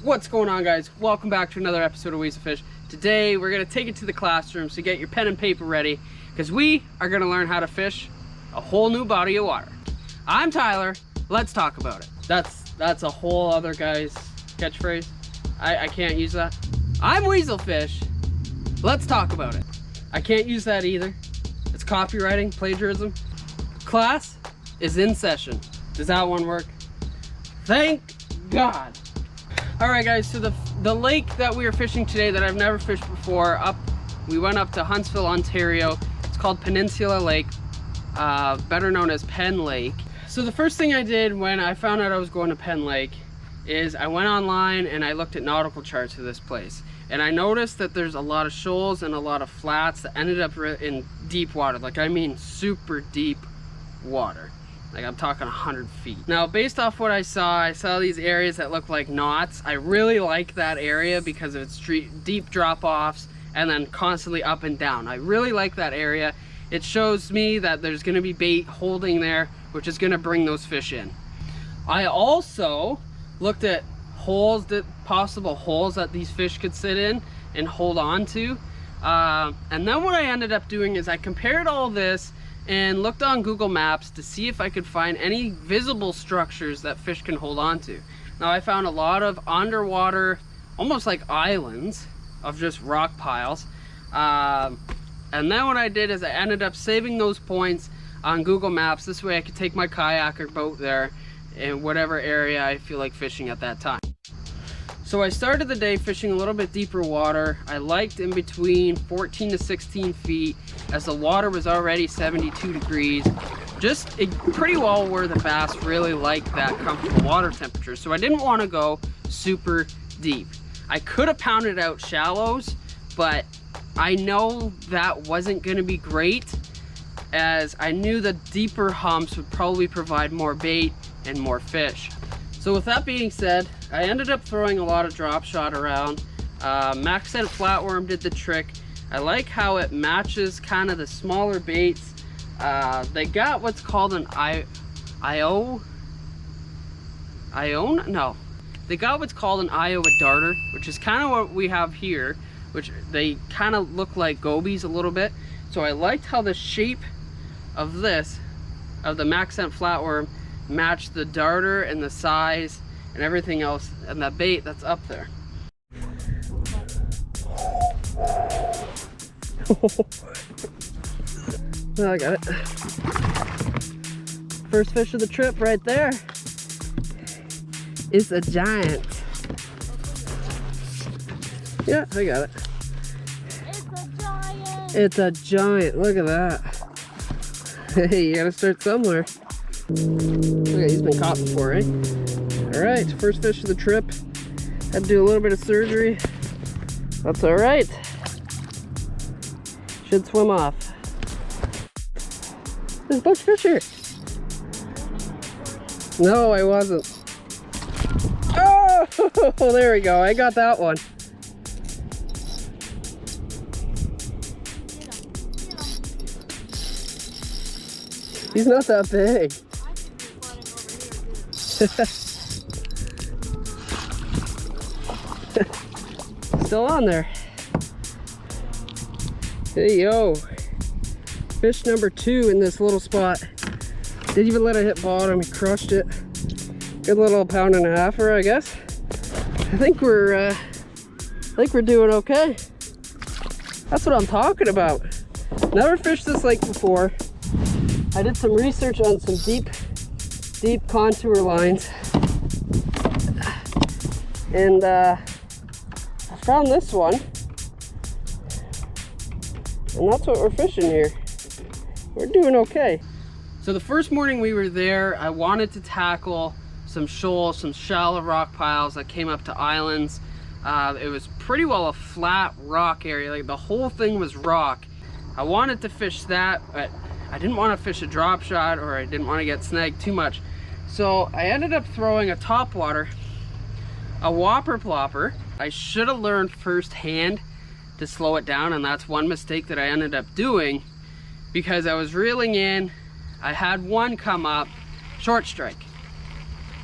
What's going on, guys? Welcome back to another episode of Ways to Fish. Today we're going to take it to the classroom, so get your pen and paper ready because we are going to learn how to fish a whole new body of water. I'm Tyler. Let's talk about it. That's a whole other guy's catchphrase. I can't use that. I'm Weaselfish. Let's talk about it. I can't use that either. It's copywriting, plagiarism. Class is in session. Does that one work? Thank God. All right, guys, so the lake that we are fishing today that I've never fished before, we went up to Huntsville, Ontario. It's called Peninsula Lake, better known as Penn Lake. So the first thing I did when I found out I was going to Penn Lake is I went online and I looked at nautical charts of this place. And I noticed that there's a lot of shoals and a lot of flats that ended up in deep water. Like, I mean super deep water. Like, I'm talking 100 feet. Now, based off what I saw these areas that look like knots. I really like that area because of its deep drop-offs and then constantly up and down. I really like that area. It shows me that there's gonna be bait holding there, which is gonna bring those fish in. I also looked at possible holes that these fish could sit in and hold on to. And then what I ended up doing is I compared all this and looked on Google Maps to see if I could find any visible structures that fish can hold on to. Now, I found a lot of underwater, almost like islands of just rock piles. And then what I did is I ended up saving those points on Google Maps. This way I could take my kayak or boat there in whatever area I feel like fishing at that time. So I started the day fishing a little bit deeper water. I liked in between 14 to 16 feet as the water was already 72 degrees. Just pretty well where the bass really like that comfortable water temperature. So I didn't want to go super deep. I could have pounded out shallows, but I know that wasn't going to be great, as I knew the deeper humps would probably provide more bait and more fish. So with that being said, I ended up throwing a lot of drop shot around. Max scent flatworm did the trick. I like how it matches kind of the smaller baits. They got what's called an Iowa darter, which is kind of what we have here, which they kind of look like gobies a little bit. So I liked how the shape of the Max scent flatworm matched the darter and the size and everything else and the bait that's up there. Well, I got it. First fish of the trip right there. It's a giant. Yeah, I got it. It's a giant. It's a giant. Look at that. Hey, you gotta start somewhere. Okay, he's been caught before, eh? Alright, first fish of the trip. Had to do a little bit of surgery. That's alright. Should swim off. There's a bunch of fish here. No, I wasn't. Oh, there we go. I got that one. He's not that big. Still on there. Hey, yo. Fish number 2 in this little spot. Didn't even let it hit bottom. He crushed it. Good little pound and a halfer, I guess. I think we're doing okay. That's what I'm talking about. Never fished this lake before. I did some research on some deep contour lines, and I found this one, and that's what we're fishing here. We're doing okay. So the first morning we were there, I wanted to tackle some shoals, some shallow rock piles that came up to islands. It was pretty well a flat rock area, like the whole thing was rock. I wanted to fish that, but I didn't want to fish a drop shot, or I didn't want to get snagged too much. So I ended up throwing a topwater, a whopper plopper. I should have learned firsthand to slow it down, and that's one mistake that I ended up doing, because I was reeling in, I had one come up, short strike.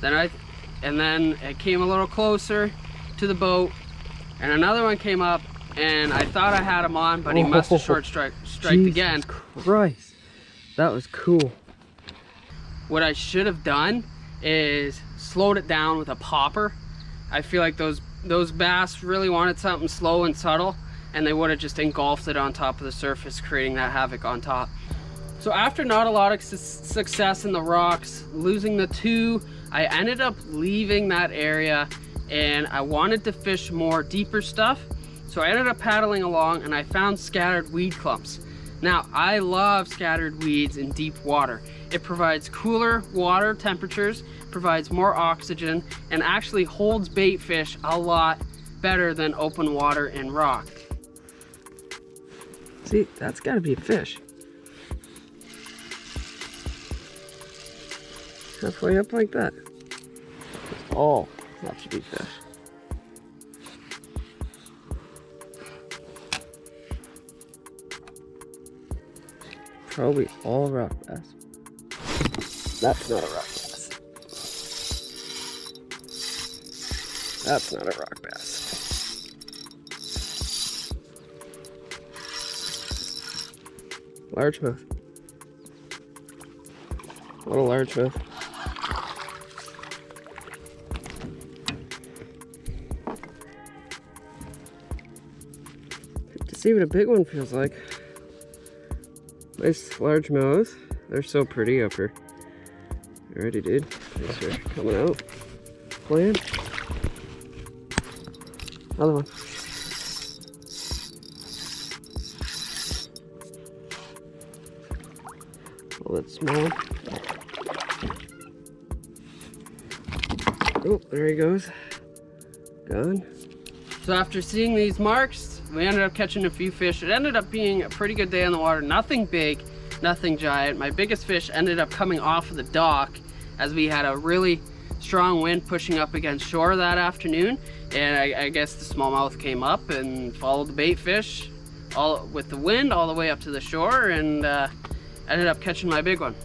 And then it came a little closer, to the boat, and another one came up, and I thought I had him on, but he must have short striked again. Christ, that was cool. What I should have done is slowed it down with a popper. I feel like those bass really wanted something slow and subtle, and they would have just engulfed it on top of the surface, creating that havoc on top. So after not a lot of success in the rocks, losing the 2, I ended up leaving that area, and I wanted to fish more deeper stuff. So I ended up paddling along, and I found scattered weed clumps. Now, I love scattered weeds in deep water. It provides cooler water temperatures, provides more oxygen, and actually holds bait fish a lot better than open water and rock. See, that's gotta be a fish. Halfway up like that. Oh, that should be fish. Probably all rock bass. That's not a rock bass. That's not a rock bass. Largemouth. What a largemouth. To see what a big one feels like. Nice largemouth. They're so pretty up here. Alrighty, dude. Thanks for coming out. Playing. Another one. Oh, that's small. Oh, there he goes. Gone. So after seeing these marks, we ended up catching a few fish. It ended up being a pretty good day on the water. Nothing big, nothing giant. My biggest fish ended up coming off of the dock as we had a really strong wind pushing up against shore that afternoon. And I guess the smallmouth came up and followed the bait fish all with the wind all the way up to the shore, and ended up catching my big one.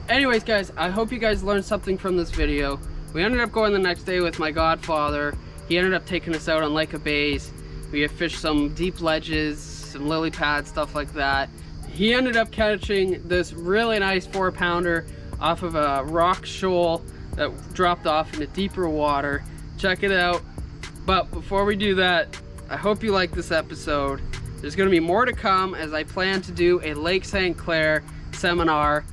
Anyways, guys, I hope you guys learned something from this video. We ended up going the next day with my godfather. He ended up taking us out on Lake of Bays. We had fished some deep ledges, some lily pads, stuff like that. He ended up catching this really nice 4-pounder off of a rock shoal that dropped off into deeper water. Check it out. But before we do that, I hope you like this episode. There's going to be more to come, as I plan to do a Lake St. Clair seminar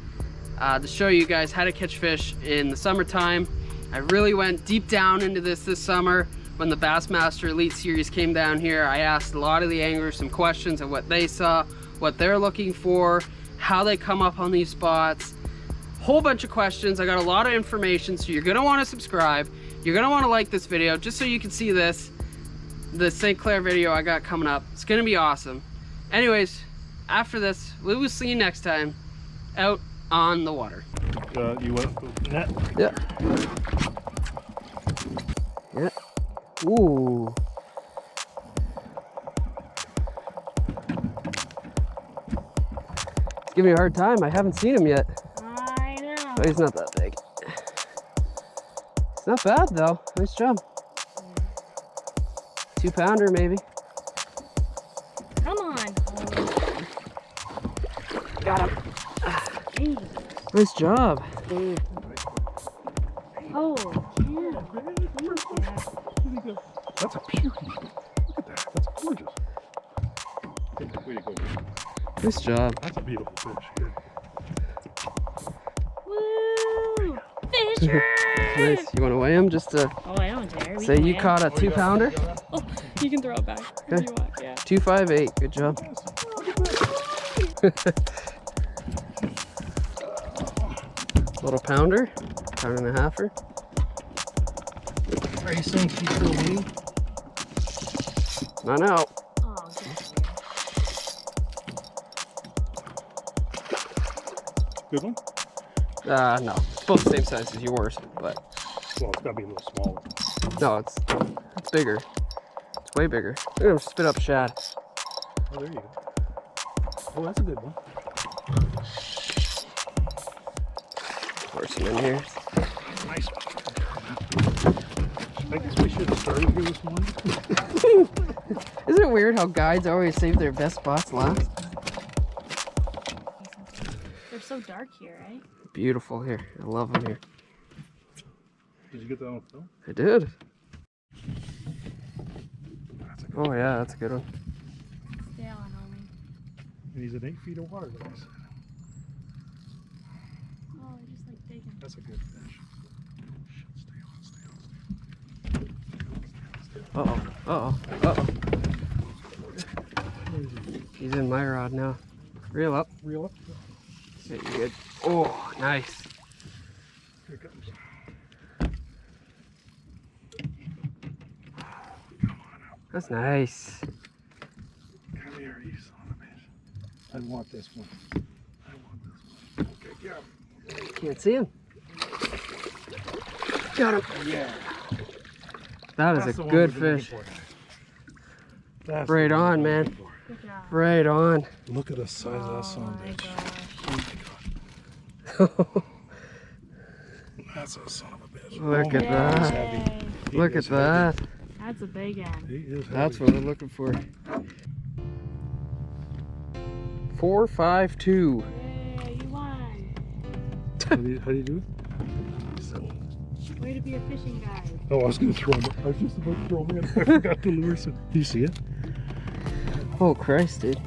to show you guys how to catch fish in the summertime. I really went deep down into this summer. When the Bassmaster Elite Series came down here, I asked a lot of the anglers some questions of what they saw, what they're looking for, how they come up on these spots. Whole bunch of questions. I got a lot of information, so you're gonna want to subscribe. You're gonna want to like this video just so you can see the St. Clair video I got coming up. It's gonna be awesome. Anyways, after this, we will see you next time out on the water. You want net? Yeah. Yeah. Ooh. He's giving me a hard time. I haven't seen him yet. I know. But he's not that big. It's not bad though. Nice job. 2-pounder maybe. Come on. Got him. Hey. Nice job. Oh, yeah. That's a beauty. Look at that. That's gorgeous. Way to go. Nice job. That's a beautiful fish. Good. Woo! Fisher! Nice. You want to weigh him just to Oh, I don't dare. We say can you weigh caught a 2-pounder? Oh, you can throw it back if Okay. you want, yeah. 258. Good job. Little pounder, 1.5-pounder. Are you saying she's still waiting? Not out. Oh, Good one? No, it's both the same size as yours, but Well, it's gotta be a little smaller. no, it's bigger. It's way bigger. Look at him spit up shad. Oh, there you go. Oh, that's a good one. Force him in here. Nice one. I guess we should have started here this morning. Isn't it weird how guides always save their best spots last? They're so dark here, right? Beautiful here. I love them here. Did you get that on film? I did. That's a good Oh yeah, that's a good one. Stay on, homie. And he's in 8 feet of water, like I said. Oh, I just like digging. That's a good fish. Shit, stay on. Uh-oh. Uh-oh. Uh-oh. He's in my rod now. Reel up. Reel up. Yeah, you're good. Oh, nice. Here it comes. That's nice. Come here, you son of a bitch. I want this one. I want this one. Okay, yeah. Can't see him. Got him. Yeah. That is That's a the one good we've been fish. looking for. That's Right the one on, we've been man. looking for. Good job. Right on. Look at the size of that son Oh of a my bitch. gosh. Oh my god. That's a son of a bitch. Look Oh at my God, he's that. heavy. He Look is at that. That's a big He end. is That's heavy. what we're looking for. 452. Yay, you won. How do you do it? Way to be a fishing guide. Oh, I was going to throw him. I was just about to throw him in. I forgot the lure. So, do you see it? Oh Christ, dude.